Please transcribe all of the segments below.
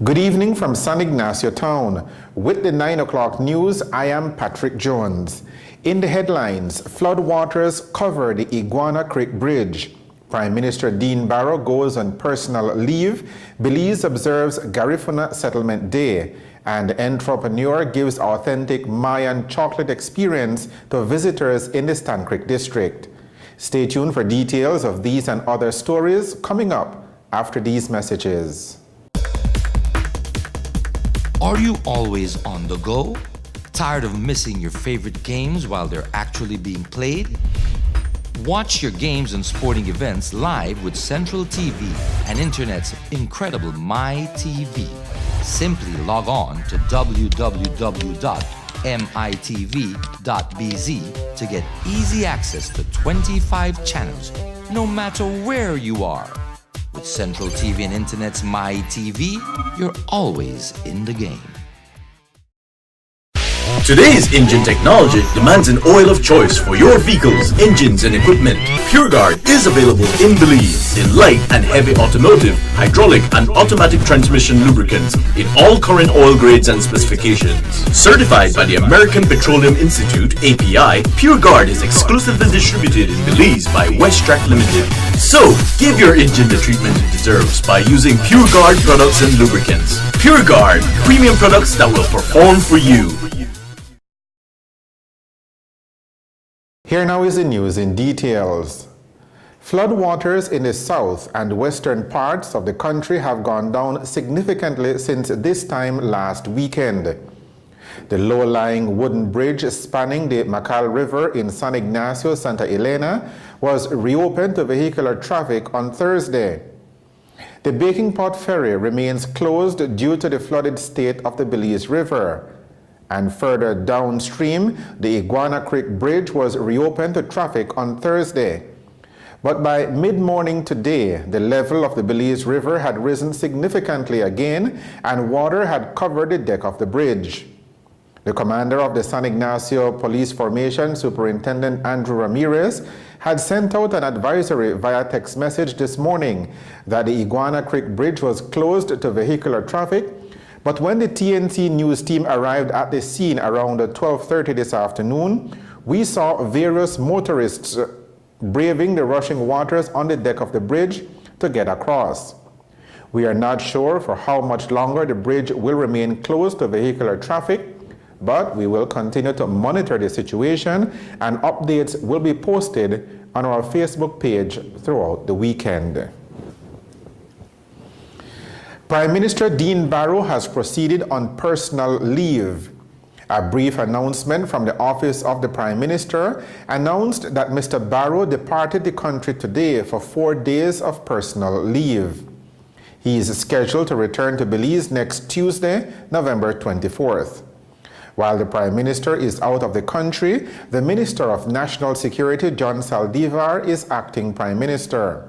Good evening from San Ignacio Town. With the 9 o'clock news, I am Patrick Jones. In the headlines, floodwaters cover the Iguana Creek Bridge. Prime Minister Dean Barrow goes on personal leave. Belize observes Garifuna Settlement Day. And entrepreneur gives authentic Mayan chocolate experience to visitors in the Stan Creek district. Stay tuned for details of these and other stories coming up after these messages. Are you always on the go? Tired of missing your favorite games while they're actually being played? Watch your games and sporting events live with Central TV and Internet's incredible MyTV. Simply log on to www.mitv.bz to get easy access to 25 channels, no matter where you are. With Central TV and Internet's MyTV, you're always in the game. Today's engine technology demands an oil of choice for your vehicles, engines and equipment. PureGuard is available in Belize in light and heavy automotive, hydraulic and automatic transmission lubricants in all current oil grades and specifications. Certified by the American Petroleum Institute, API, PureGuard is exclusively distributed in Belize by Westtrack Limited. So, give your engine the treatment it deserves by using PureGuard products and lubricants. PureGuard, premium products that will perform for you. Here now is the news in details. Floodwaters in the south and western parts of the country have gone down significantly since this time last weekend. The low-lying wooden bridge spanning the Macal River in San Ignacio, Santa Elena was reopened to vehicular traffic on Thursday. The Baking Pot Ferry remains closed due to the flooded state of the Belize River. And further downstream, the Iguana Creek Bridge was reopened to traffic on Thursday. But by mid-morning today, the level of the Belize River had risen significantly again, and water had covered the deck of the bridge. The commander of the San Ignacio Police Formation, Superintendent Andrew Ramirez, had sent out an advisory via text message this morning that the Iguana Creek Bridge was closed to vehicular traffic. But when the TNT News team arrived at the scene around 12:30 this afternoon, we saw various motorists braving the rushing waters on the deck of the bridge to get across. We are not sure for how much longer the bridge will remain closed to vehicular traffic, but we will continue to monitor the situation, and updates will be posted on our Facebook page throughout the weekend. Prime Minister Dean Barrow has proceeded on personal leave. A brief announcement from the Office of the Prime Minister announced that Mr. Barrow departed the country today for 4 days of personal leave. He is scheduled to return to Belize next Tuesday, November 24th. While the Prime Minister is out of the country, the Minister of National Security, John Saldivar, is acting Prime Minister.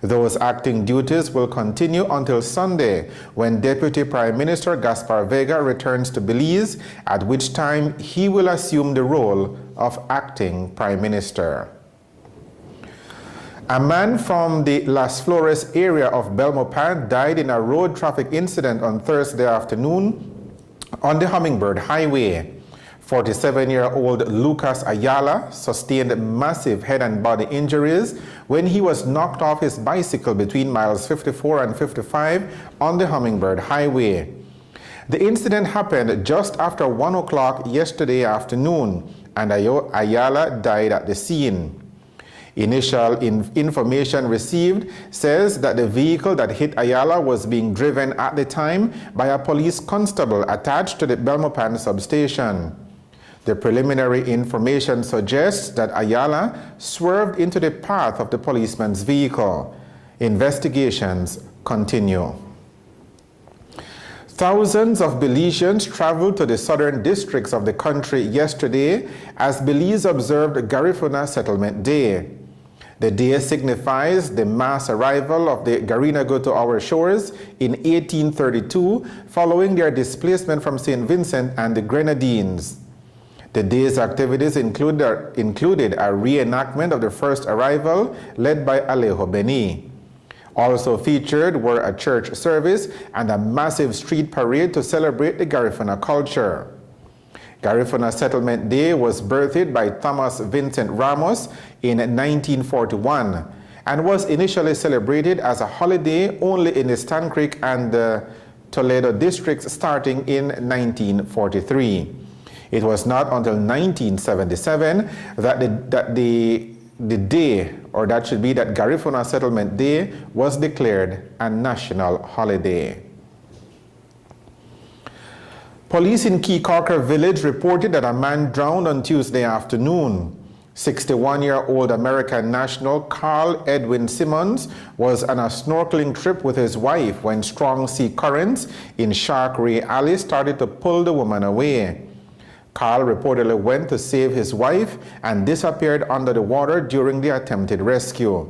Those acting duties will continue until Sunday, when Deputy Prime Minister Gaspar Vega returns to Belize, at which time he will assume the role of acting Prime Minister. A man from the Las Flores area of Belmopan died in a road traffic incident on Thursday afternoon on the Hummingbird Highway. 47-year-old Lucas Ayala sustained massive head and body injuries when he was knocked off his bicycle between miles 54 and 55 on the Hummingbird Highway. The incident happened just after 1 o'clock yesterday afternoon, and Ayala died at the scene. Initial information received says that the vehicle that hit Ayala was being driven at the time by a police constable attached to the Belmopan substation. The preliminary information suggests that Ayala swerved into the path of the policeman's vehicle. Investigations continue. Thousands of Belizeans traveled to the southern districts of the country yesterday as Belize observed Garifuna Settlement Day. The day signifies the mass arrival of the Garinagu to our shores in 1832, following their displacement from St. Vincent and the Grenadines. The day's activities included a reenactment of the first arrival led by Alejo Beni. Also featured were a church service and a massive street parade to celebrate the Garifuna culture. Garifuna Settlement Day was birthed by Thomas Vincent Ramos in 1941 and was initially celebrated as a holiday only in the Stan Creek and the Toledo districts starting in 1943. It was not until 1977 that the day, or that should be that Garifuna Settlement Day, was declared a national holiday. Police in Key Corker village reported that a man drowned on Tuesday afternoon. 61-year-old American national Carl Edwin Simmons was on a snorkeling trip with his wife when strong sea currents in Shark Ray Alley started to pull the woman away. Carl reportedly went to save his wife and disappeared under the water during the attempted rescue.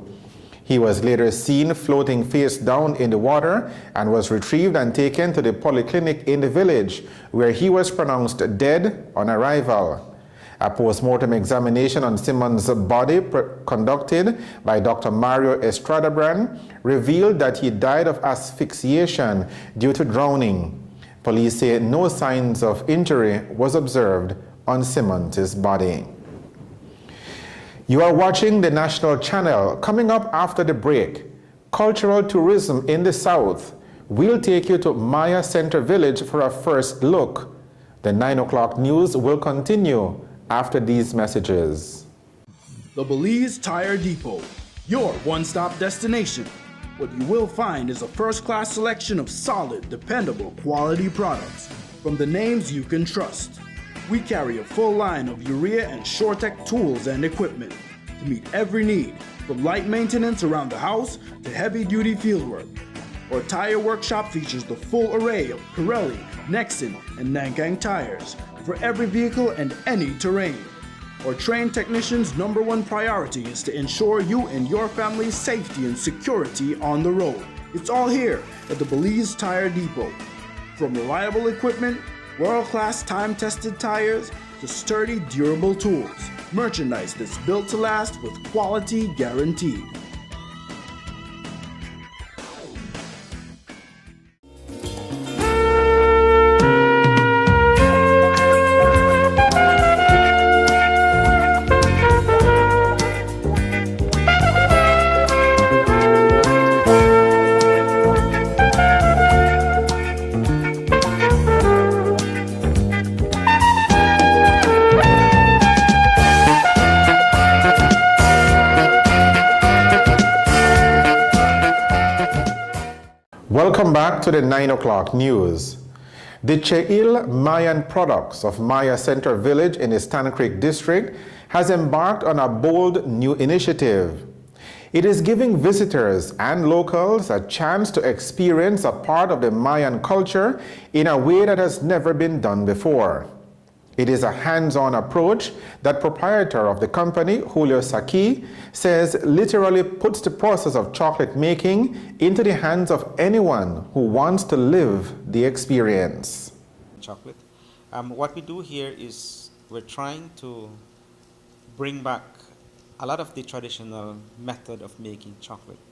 He was later seen floating face down in the water and was retrieved and taken to the polyclinic in the village, where he was pronounced dead on arrival. A post-mortem examination on Simmons' body conducted by Dr. Mario Estradabrand revealed that he died of asphyxiation due to drowning. Police say no signs of injury was observed on Simmons' body. You are watching the National Channel. Coming up after the break, cultural tourism in the South. We'll take you to Maya Center Village for a first look. The 9 o'clock news will continue after these messages. The Belize Tire Depot, your one-stop destination. What you will find is a first-class selection of solid, dependable, quality products from the names you can trust. We carry a full line of urea and SureTech tools and equipment to meet every need, from light maintenance around the house to heavy-duty fieldwork. Our tire workshop features the full array of Pirelli, Nexen, and Nankang tires for every vehicle and any terrain. Our trained technicians' #1 priority is to ensure you and your family's safety and security on the road. It's all here at the Belize Tire Depot. From reliable equipment, world-class time-tested tires, to sturdy, durable tools. Merchandise that's built to last with quality guaranteed. Welcome back to the 9 o'clock news. The Cheil Mayan Products of Maya Center Village in the Stan Creek district has embarked on a bold new initiative. It is giving visitors and locals a chance to experience a part of the Mayan culture in a way that has never been done before. It is a hands-on approach that proprietor of the company, Julio Saki, says literally puts the process of chocolate making into the hands of anyone who wants to live the experience. Chocolate. What we do here is we're trying to bring back a lot of the traditional method of making chocolate.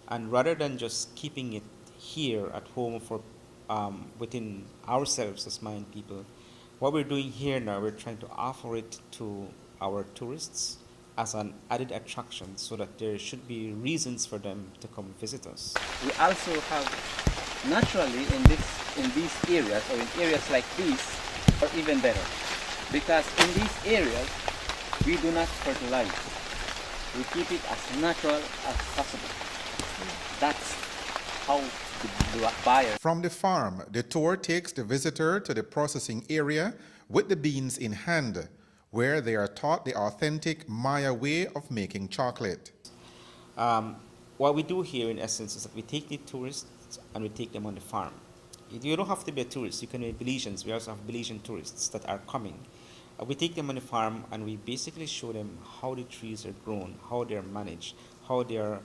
And rather than just keeping it here at home for within ourselves as Mayan people, what we're doing here now, we're trying to offer it to our tourists as an added attraction so that there should be reasons for them to come visit us. We also have naturally in these areas, or in areas like these, or even better, because in these areas we do not fertilize. We keep it as natural as possible. That's how the buyer. From the farm, the tour takes the visitor to the processing area with the beans in hand, where they are taught the authentic Maya way of making chocolate. What we do here in essence is that we take the tourists and we take them on the farm. You don't have to be a tourist, you can be Belizeans. We also have Belizean tourists that are coming. We take them on the farm and we basically show them how the trees are grown, how they're managed, how they're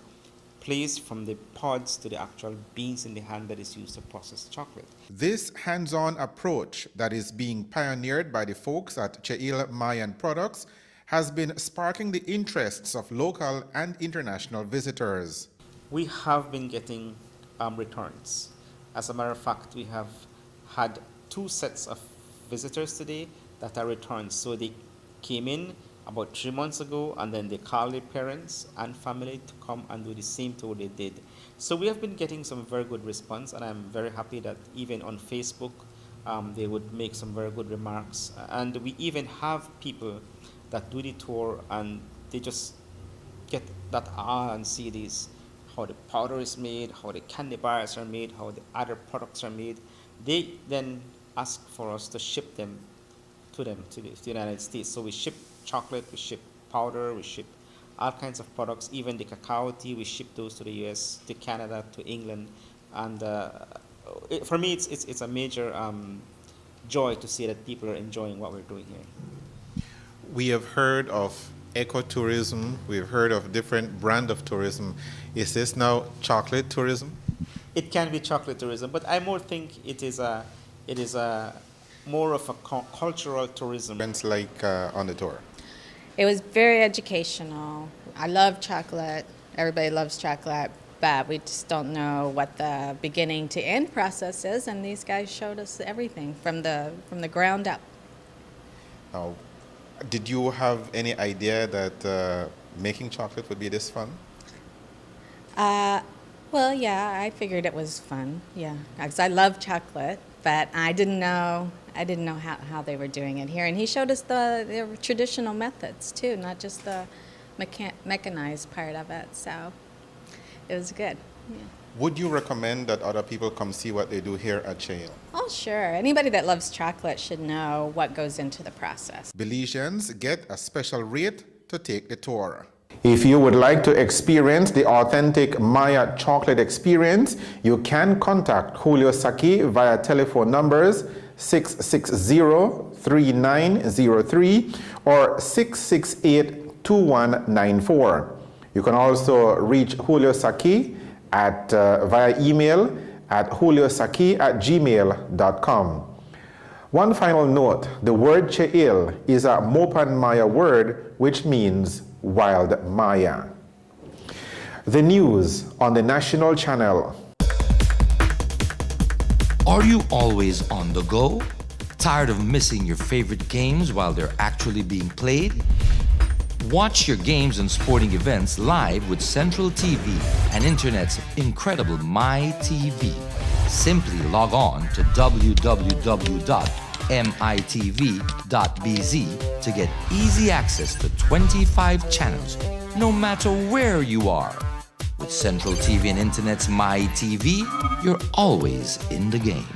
placed from the pods to the actual beans in the hand that is used to process chocolate. This hands-on approach that is being pioneered by the folks at Cheil Mayan Products has been sparking the interests of local and international visitors. we have been getting returns. As a matter of fact, we have had 2 sets of visitors today that are returns. So they came in about 3 months ago, and then they called their parents and family to come and do the same tour they did. So we have been getting some very good response, and I'm very happy that even on Facebook, they would make some very good remarks. And we even have people that do the tour, and they just get that awe and see these, how the powder is made, how the candy bars are made, how the other products are made. They then ask for us to ship them to the United States. So we ship chocolate, we ship powder, we ship all kinds of products, even the cacao tea, we ship those to the US, to Canada, to England. And for me, it's a major joy to see that people are enjoying what we're doing here. We have heard of ecotourism, we've heard of different brand of tourism. Is this now chocolate tourism? It can be chocolate tourism, but I more think it is more of a cultural tourism. Events like on the tour. It was very educational. I love chocolate. Everybody loves chocolate, but we just don't know what the beginning to end process is, and these guys showed us everything from the ground up. Now, did you have any idea that making chocolate would be this fun? Well, yeah, I figured it was fun, yeah, because I love chocolate, but I didn't know how they were doing it here. And he showed us the traditional methods too, not just the mechanized part of it. So it was good. Yeah. Would you recommend that other people come see what they do here at Chale? Oh, sure. Anybody that loves chocolate should know what goes into the process. Belizeans get a special rate to take the tour. If you would like to experience the authentic Maya chocolate experience, you can contact Julio Saki via telephone numbers 660-3903 or 668-2194. You can also reach Julio Saki at via email at juliosaki@gmail.com. One final note, the word Che'il is a Mopan Maya word which means wild Maya. The news on the national channel. Are you always on the go? Tired of missing your favorite games while they're actually being played? Watch your games and sporting events live with Central TV and Internet's incredible MyTV. Simply log on to www.mitv.bz to get easy access to 25 channels, no matter where you are. With Central TV and Internet's MyTV, you're always in the game.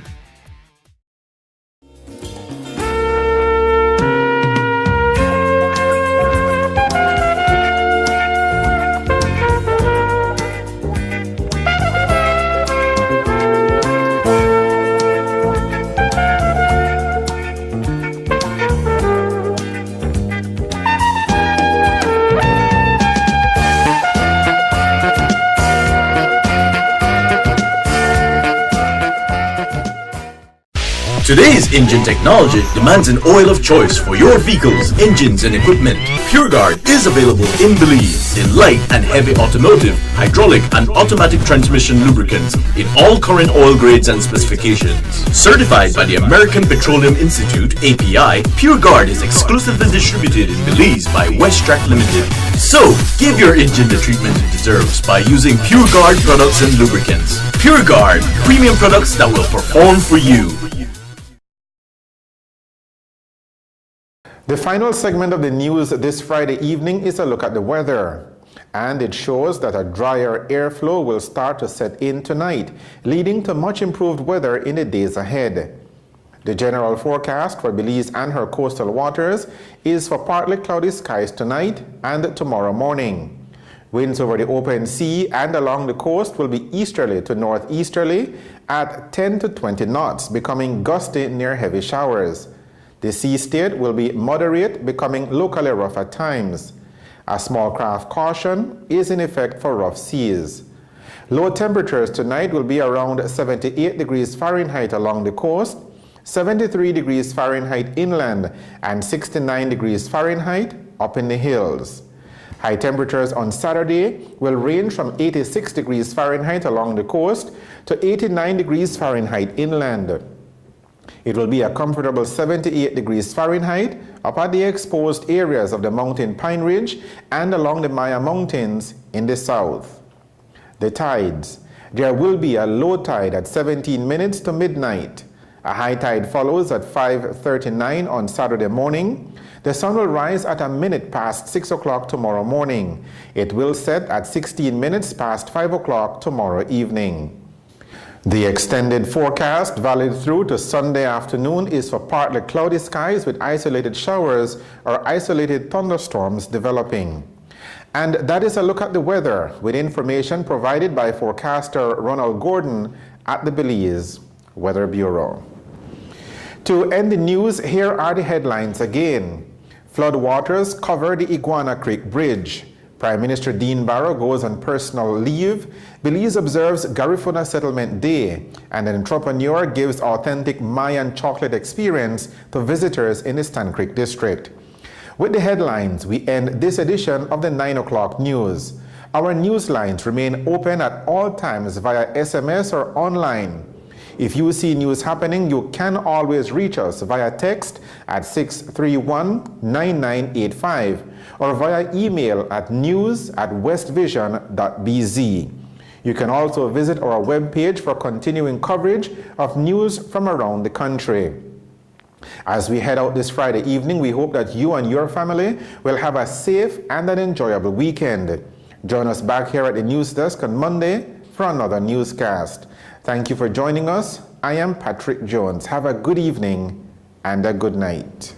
Today's engine technology demands an oil of choice for your vehicles, engines and equipment. PureGuard is available in Belize in light and heavy automotive, hydraulic and automatic transmission lubricants in all current oil grades and specifications. Certified by the American Petroleum Institute, API, PureGuard is exclusively distributed in Belize by Westtrack Limited. So, give your engine the treatment it deserves by using PureGuard products and lubricants. PureGuard, premium products that will perform for you. The final segment of the news this Friday evening is a look at the weather. And it shows that a drier airflow will start to set in tonight, leading to much improved weather in the days ahead. The general forecast for Belize and her coastal waters is for partly cloudy skies tonight and tomorrow morning. Winds over the open sea and along the coast will be easterly to northeasterly at 10 to 20 knots, becoming gusty near heavy showers. The sea state will be moderate, becoming locally rough at times. A small craft caution is in effect for rough seas. Low temperatures tonight will be around 78 degrees Fahrenheit along the coast, 73 degrees Fahrenheit inland, and 69 degrees Fahrenheit up in the hills. High temperatures on Saturday will range from 86 degrees Fahrenheit along the coast to 89 degrees Fahrenheit inland. It will be a comfortable 78 degrees Fahrenheit up at the exposed areas of the mountain Pine Ridge and along the Maya Mountains in the south. The tides. There will be a low tide at 17 minutes to midnight. A high tide follows at 5:39 on Saturday morning. The sun will rise at a minute past 6 o'clock tomorrow morning. It will set at 16 minutes past 5 o'clock tomorrow evening. The extended forecast, valid through to Sunday afternoon, is for partly cloudy skies with isolated showers or isolated thunderstorms developing. And that is a look at the weather with information provided by forecaster Ronald Gordon at the Belize Weather Bureau. To end the news, here are the headlines again. Floodwaters cover the Iguana Creek Bridge. Prime Minister Dean Barrow goes on personal leave. Belize observes Garifuna Settlement Day. And an entrepreneur gives authentic Mayan chocolate experience to visitors in the Stand Creek district. With the headlines, we end this edition of the 9 o'clock news. Our news lines remain open at all times via SMS or online. If you see news happening, you can always reach us via text at 631-9985 or via email at news@westvision.bz. You can also visit our webpage for continuing coverage of news from around the country. As we head out this Friday evening, we hope that you and your family will have a safe and an enjoyable weekend. Join us back here at the news desk on Monday for another newscast. Thank you for joining us. I am Patrick Jones. Have a good evening and a good night.